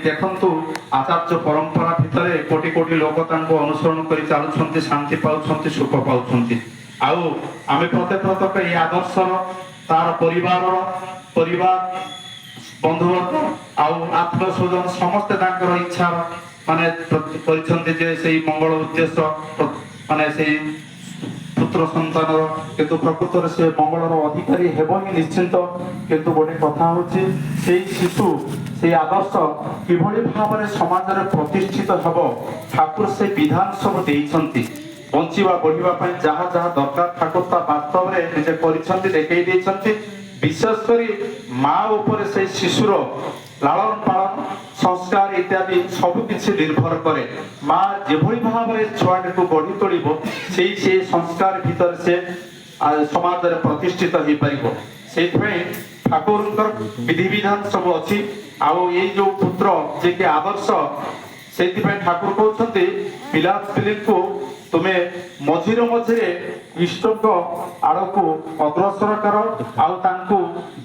ଦେଖନ୍ତୁ ଆଚାର୍ଯ୍ୟ ପରମ୍ପରା ଭିତରେ କୋଟି କୋଟି ଲୋକ ତାଙ୍କୁ ଅନୁସରଣ କରି ଚାଲୁଛନ୍ତି, ଶାନ୍ତି ପାଉଛନ୍ତି, ସୁଖ ପାଉଛନ୍ତି। ଆଉ ଆମେ ପ୍ରତ୍ୟେକ ଏହି ଆଦର୍ଶର ତାର ପରିବାର ବନ୍ଧୁବର୍ଗ ଆଉ ଆତ୍ମୀୟ ସ୍ୱଜନ ସମସ୍ତେ ତାଙ୍କର ଇଚ୍ଛା ମାନେ କରିଛନ୍ତି ଯେ ସେଇ ମଙ୍ଗଳ ଉଦ୍ଦେଶ୍ୟ ମାନେ ସେଇ ପୁତ୍ର ସନ୍ତାନର, କିନ୍ତୁ ପ୍ରକୃତରେ ସେ ମଙ୍ଗଳର ଅଧିକାରୀ ହେବ ହିଁ ନିଶ୍ଚିନ୍ତ। କିନ୍ତୁ ଗୋଟେ କଥା ହଉଛି ସେଇ ଶିଶୁ ସେଇ ଆଦର୍ଶ କିଭଳି ଭାବରେ ସମାଜରେ ପ୍ରତିଷ୍ଠିତ ହେବ, ଠାକୁର ସେ ବିଧାନ ସବୁ ଦେଇଛନ୍ତି। ବଞ୍ଚିବା ବଢିବା ପାଇଁ ଯାହା ଯାହା ଦରକାର ଠାକୁର ତା ବାସ୍ତବରେ ନିଜେ କରିଛନ୍ତି, ଦେଖେଇ ଦେଇଛନ୍ତି। ବିଶେଷ କରି ମା ଉପରେ ସେଇ ଶିଶୁର ଲାଳନ ପାଳନ ସଂସ୍କାର ଇତ୍ୟାଦି ସବୁ କିଛି ନିର୍ଭର କରେ। ମା ଯେଭଳି ଭାବରେ ଛୁଆଟିକୁ ଗଢି ତୋଳିବ ସେଇ ସଂସ୍କାର ଭିତରେ ସେ ସମାଜରେ ପ୍ରତିଷ୍ଠିତ ହେଇପାରିବ। ସେଇଥିପାଇଁ ଠାକୁରଙ୍କର ବିଧିବିଧାନ ସବୁ ଅଛି। ଆଉ ଏଇ ଯୋଉ ପୁତ୍ର ଯିଏକି ଆଦର୍ଶ, ସେଇଥିପାଇଁ ଠାକୁର କହୁଛନ୍ତି ପିଲାପିଲିଙ୍କୁ ତୁମେ ମଝିରେ ମଝିରେ ଇଷ୍ଟଙ୍କ ଆଡକୁ ଅଗ୍ରସର କର, ଆଉ ତାଙ୍କୁ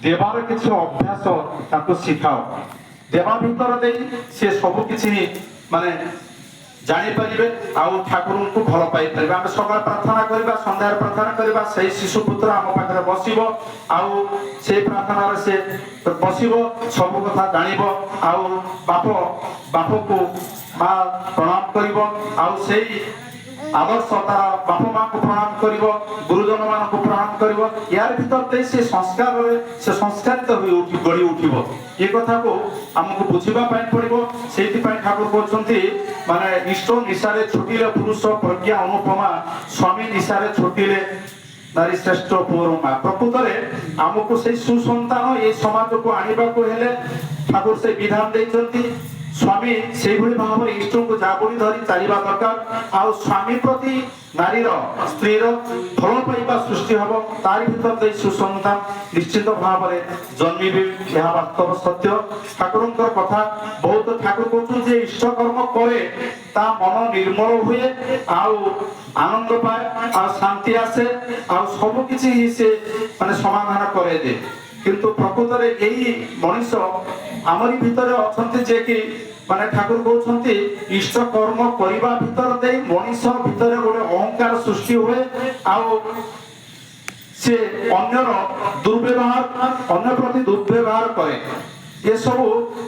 ଦେବାର କିଛି ଅଭ୍ୟାସ ତାଙ୍କୁ ଶିଖାଅ। ଦେବା ଭିତର ଦେଇ ସେ ସବୁ କିଛି ମାନେ ଜାଣିପାରିବେ ଆଉ ଠାକୁରଙ୍କୁ ଭଲ ପାଇପାରିବେ। ଆମେ ସକାଳେ ପ୍ରାର୍ଥନା କରିବା, ସନ୍ଧ୍ୟାରେ ପ୍ରାର୍ଥନା କରିବା, ସେଇ ଶିଶୁ ପୁତ୍ର ଆମ ପାଖରେ ବସିବ, ଆଉ ସେଇ ପ୍ରାର୍ଥନାରେ ସେ ବସିବ, ସବୁ କଥା ଜାଣିବ। ଆଉ ବାପକୁ ମା ପ୍ରଣାମ କରିବ, ଆଉ ସେଇ ଆଦର୍ଶ ତାର ବାପା ମାଙ୍କୁ ପ୍ରଣାମ କରିବ, ଗୁରୁଜନ ମାନଙ୍କୁ ପ୍ରଣାମ କରିବ। ୟାର ଭିତରେ ଦେଇ ସେ ସଂସ୍କାରରେ ସେ ସଂସ୍କାରିତ ଗଢି ଉଠିବ। ଏ କଥାକୁ ଆମକୁ ବୁଝିବା ପାଇଁ ପଡିବ। ସେଇଥିପାଇଁ ଠାକୁର କହୁଛନ୍ତି ମାନେ ଇଷ୍ଟ ନିଶାରେ ଛୁଟିଲେ ପୁରୁଷ ପ୍ରଜ୍ଞା ଅନୁପମା, ସ୍ୱାମୀ ନିଶାରେ ଛୁଟିଲେ ନାରୀ ଶ୍ରେଷ୍ଠ ପୁଅର ମା। ପ୍ରକୃତରେ ଆମକୁ ସେଇ ସୁସନ୍ତାନ ଏଇ ସମାଜକୁ ଆଣିବାକୁ ହେଲେ ଠାକୁର ସେଇ ବିଧାନ ଦେଇଛନ୍ତି। ସ୍ୱାମୀ ସେଇଭଳି ଭାବରେ ଇଷ୍ଟଙ୍କୁ ଜାବୁଡ଼ି ଧରି ଚାଲିବା ଦରକାର। ଆଉ ସ୍ୱାମୀ ପ୍ରତି ନାରୀର ସ୍ତ୍ରୀର ଭଲ ପାଇବା ସୃଷ୍ଟି ହବ, ତାରି ଭିତରେ ଦେଇ ସୁସନ୍ତାନ ନିଶ୍ଚିତ ଭାବରେ ଜନ୍ମିବେ। ଏହା ବାସ୍ତବ ସତ୍ୟ। ଠାକୁରଙ୍କର କଥା ବହୁତ। ଠାକୁର କହୁଛନ୍ତି ଯେ ଇଷ୍ଟ କର୍ମ କରେ ତା ମନ ନିର୍ମଳ ହୁଏ, ଆଉ ଆନନ୍ଦ ପାଏ, ଆଉ ଶାନ୍ତି ଆସେ, ଆଉ ସବୁ କିଛି ସେ ମାନେ ସମାଧାନ କରେ ଯେ। କିନ୍ତୁ ପ୍ରକୃତରେ ଏଇ ମଣିଷ ଆମରି ଭିତରେ ଅଛନ୍ତି ଯେ କି ମାନେ ଠାକୁର କହୁଛନ୍ତି ଇଷ୍ଟ କର୍ମ କରିବା ଭିତରେ ଦେଇ ମଣିଷ ଭିତରେ ଗୋଟେ ଅହଙ୍କାର ସୃଷ୍ଟି ହୁଏ, ଆଉ ସେ ଅନ୍ୟର ଦୁର୍ବ୍ୟବହାର, ଅନ୍ୟ ପ୍ରତି ଦୁର୍ବ୍ୟବହାର କରେ। ଏସବୁ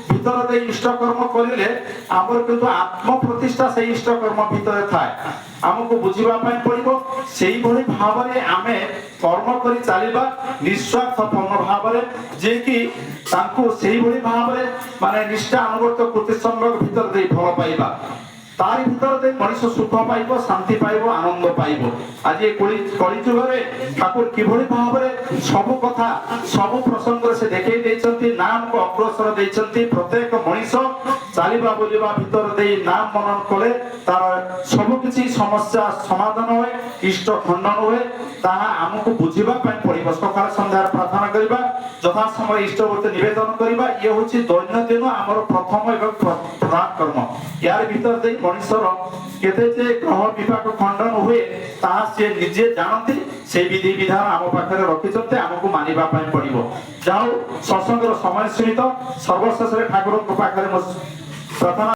ଭିତରେ ଦେଇ ଇଷ୍ଟ କର୍ମ କରିଲେ ଆମର କିନ୍ତୁ ଆତ୍ମ ପ୍ରତିଷ୍ଠା ସେଇ ଇଷ୍ଟ କର୍ମ ଭିତରେ ଥାଏ। ଆମକୁ ବୁଝିବା ପାଇଁ ପଡିବ। ସେଇଭଳି ଭାବରେ ଆମେ କର୍ମ କରି ଚାଲିବା ନିଃସ୍ୱାର୍ଥପୂର୍ଣ୍ଣ ଭାବରେ, ଯିଏକି ତାଙ୍କୁ ସେଇଭଳି ଭାବରେ ମାନେ ନିଷ୍ଠା ଅନୁଗତ କୃତି ସଂଯୋଗ ଭିତରେ ଦେଇ ଭଲ ପାଇବା, ତାରି ଭିତରେ ଦେଇ ମଣିଷ ସୁଖ ପାଇବ, ଶାନ୍ତି ପାଇବ, ଆନନ୍ଦ ପାଇବ। ଆଜି କଳି ଯୁଗରେ ଠାକୁର କିଭଳି ଭାବରେ ସବୁ କଥା ସବୁ ପ୍ରସଙ୍ଗରେ ସେ ଦେଖେଇ ଦେଇଛନ୍ତି, ନାମକୁ ଅଗ୍ରସର ଦେଇଛନ୍ତି। ପ୍ରତ୍ୟେକ ମଣିଷ ଚାଲିବା ବୁଲିବା ଭିତରେ ଦେଇ ନାମ ମନନ କଲେ ତାର ସବୁ କିଛି ସମସ୍ୟା ସମାଧାନ ହୁଏ, ଇଷ୍ଟ ଖଣ୍ଡନ ହୁଏ। ତାହା ଆମକୁ ବୁଝିବା ପାଇଁ ପଡିବ। ସକାଳ ସନ୍ଧ୍ୟାରେ ପ୍ରାର୍ଥନା କରିବା, ଯଥା ସମୟ ଇଷ୍ଟବର୍ତ୍ତି ନିବେଦନ କରିବା, ଇଏ ହଉଛି ଦୈନନ୍ଦିନ ଆମର ପ୍ରଥମ ଏବଂ ପ୍ରଧାନ କର୍ମ। ୟାର ଭିତରେ ଦେଇ ମଣିଷର କେତେ ଯେ ଗ୍ରହ ବିଭାଗ ଖଣ୍ଡନ ହୁଏ ତାହା ସିଏ ନିଜେ ଜାଣନ୍ତି। ସେଇ ବିଧି ବିଧାନ ଆମ ପାଖରେ ରଖିଛନ୍ତି, ଆମକୁ ମାନିବା ପାଇଁ ପଡିବ। ଯାହା ହଉ ସତ୍ସଙ୍ଗର ସମୟ ସୀମିତ। ସର୍ବଶେଷରେ ଠାକୁରଙ୍କ ପାଖରେ ପ୍ରାର୍ଥନା